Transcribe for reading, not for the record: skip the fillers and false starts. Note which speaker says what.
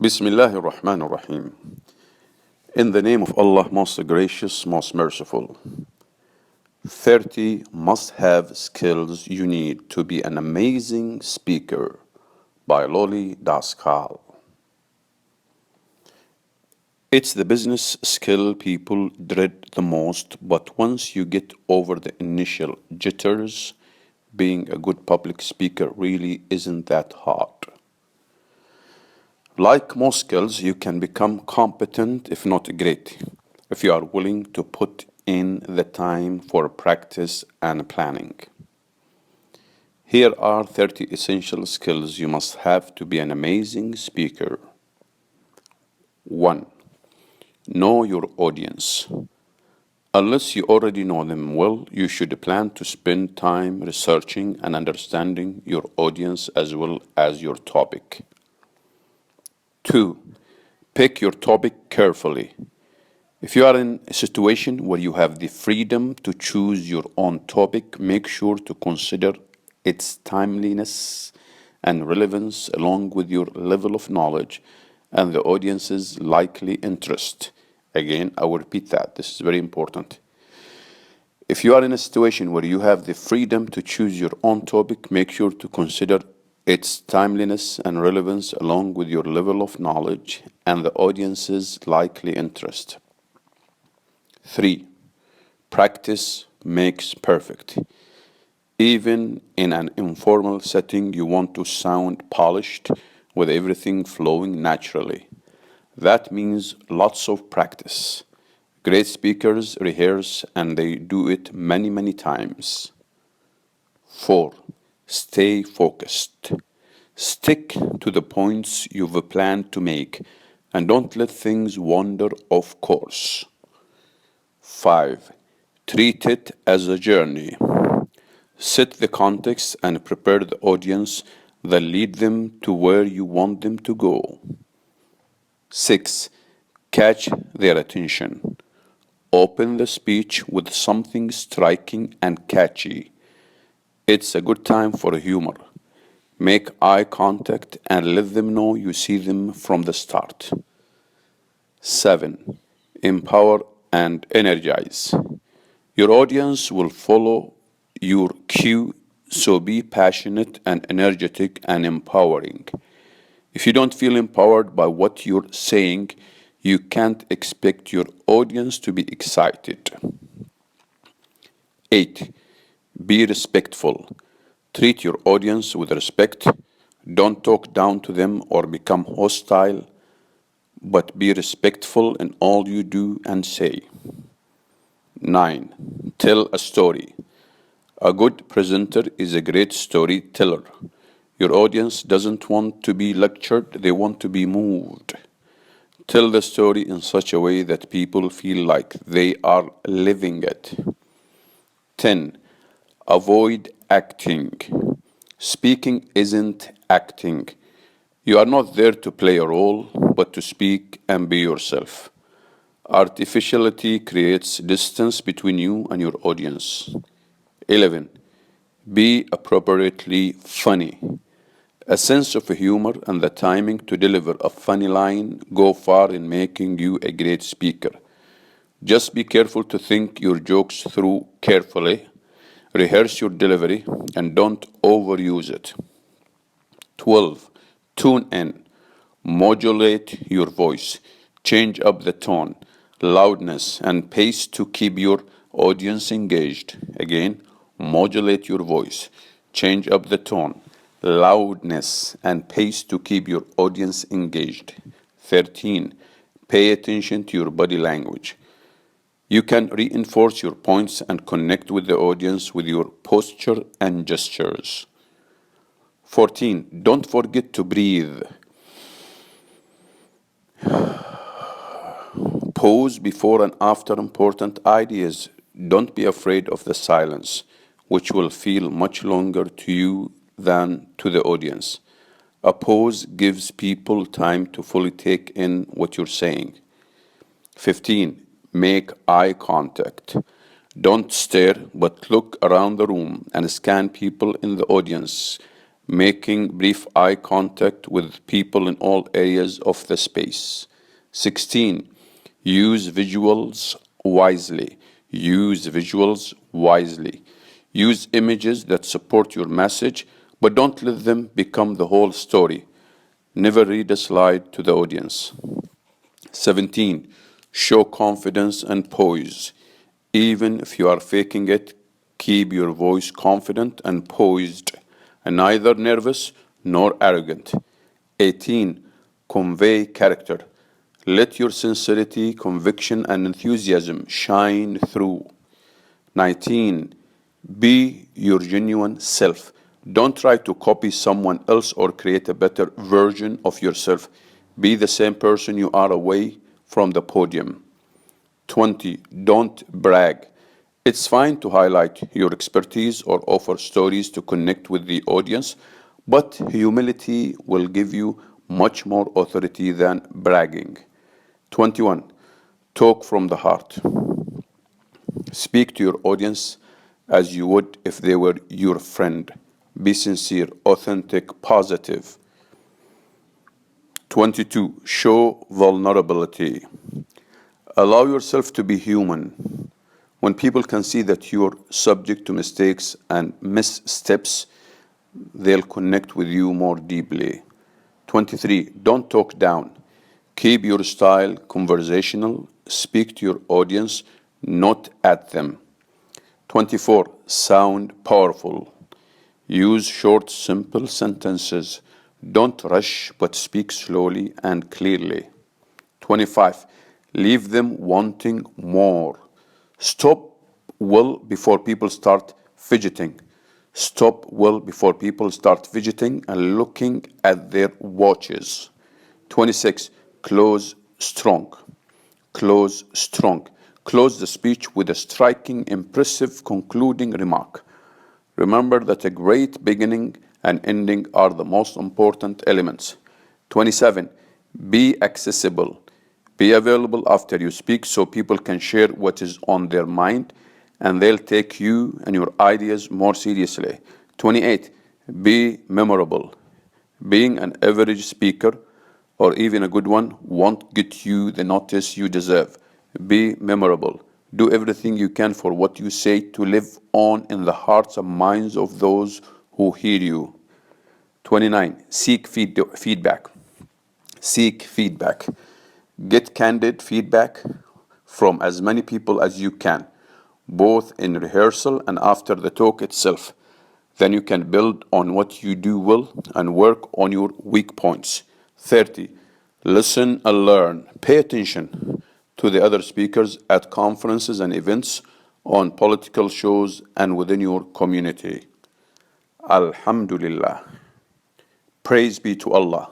Speaker 1: Bismillahir Rahmanir Rahim. In the name of Allah, most gracious, most merciful. 30 must-have skills you need to be an amazing speaker by Loli Daskal. It's the business skill people dread the most, but once you get over the initial jitters, being a good public speaker really isn't that hard. Like most skills, you can become competent if not great, if you are willing to put in the time for practice and planning. Here are 30 essential skills you must have to be an amazing speaker. 1. Know your audience. Unless you already know them well, you should plan to spend time researching and understanding your audience as well as your topic. 2. Pick your topic carefully. If you are in a situation where you have the freedom to choose your own topic, make sure to consider its timeliness and relevance along with your level of knowledge and the audience's likely interest. Again, I will repeat that. This is very important. If you are in a situation where you have the freedom to choose your own topic, make sure to consider its timeliness and relevance along with your level of knowledge and the audience's likely interest. 3. Practice makes perfect. Even in an informal setting, you want to sound polished with everything flowing naturally. That means lots of practice. Great speakers rehearse and they do it many, many times. 4. Stay focused. Stick to the points you've planned to make and don't let things wander off course. 5. Treat it as a journey. Set the context and prepare the audience, then lead them to where you want them to go. 6. Catch their attention. Open the speech with something striking and catchy. It's a good time for humor. Make eye contact and let them know you see them from the start. 7. Empower and energize. Your audience will follow your cue, so be passionate and energetic and empowering. If you don't feel empowered by what you're saying, you can't expect your audience to be excited. 8. Be respectful. Treat your audience with respect. Don't talk down to them or become hostile, but be respectful in all you do and say. 9. Tell a story. A good presenter is a great storyteller. Your audience doesn't want to be lectured, they want to be moved. Tell the story in such a way that people feel like they are living it. 10. Avoid acting. Speaking isn't acting. You are not there to play a role, but to speak and be yourself. Artificiality creates distance between you and your audience. 11. Be appropriately funny. A sense of humor and the timing to deliver a funny line go far in making you a great speaker. Just be careful to think your jokes through carefully. Rehearse your delivery and don't overuse it. 12. Tune in. Modulate your voice. Change up the tone, loudness, and pace to keep your audience engaged. Again, modulate your voice. Change up the tone, loudness, and pace to keep your audience engaged. 13. Pay attention to your body language. You can reinforce your points and connect with the audience with your posture and gestures. 14. Don't forget to breathe. Pause before and after important ideas. Don't be afraid of the silence, which will feel much longer to you than to the audience. A pause gives people time to fully take in what you're saying. 15. Make eye contact. Don't stare, but look around the room and scan people in the audience. making brief eye contact with people in all areas of the space. 16. Use visuals wisely. Use visuals wisely. Use images that support your message, but don't let them become the whole story. Never read a slide to the audience. 17. Show confidence and poise. Even if you are faking it, keep your voice confident and poised, and neither nervous nor arrogant. 18. Convey character. Let your sincerity, conviction, and enthusiasm shine through. 19. Be your genuine self. Don't try to copy someone else or create a better version of yourself. Be the same person you are away from the podium. 20. Don't brag. It's fine to highlight your expertise or offer stories to connect with the audience, but humility will give you much more authority than bragging. 21. Talk from the heart. Speak to your audience as you would if they were your friend. Be sincere, authentic, positive. 22. Show vulnerability. Allow yourself to be human. When people can see that you're subject to mistakes and missteps, they'll connect with you more deeply. 23. Don't talk down. Keep your style conversational. Speak to your audience, not at them. 24. Sound powerful. Use short, simple sentences. Don't rush, but speak slowly and clearly. 25. Leave them wanting more. Stop well before people start fidgeting. Stop well before people start fidgeting and looking at their watches. 26. Close strong. Close strong. Close the speech with a striking, impressive concluding remark. Remember that a great beginning and ending are the most important elements. 27. Be accessible. Be available after you speak so people can share what is on their mind and they'll take you and your ideas more seriously. 28. Be memorable. Being an average speaker or even a good one won't get you the notice you deserve. Be memorable. Do everything you can for what you say to live on in the hearts and minds of those who hear you. 29. Seek feedback. Seek feedback. Get candid feedback from as many people as you can, both in rehearsal and after the talk itself. Then you can build on what you do well and work on your weak points. 30. Listen and learn. Pay attention to the other speakers at conferences and events, on political shows, and within your community. Alhamdulillah. Praise be to Allah.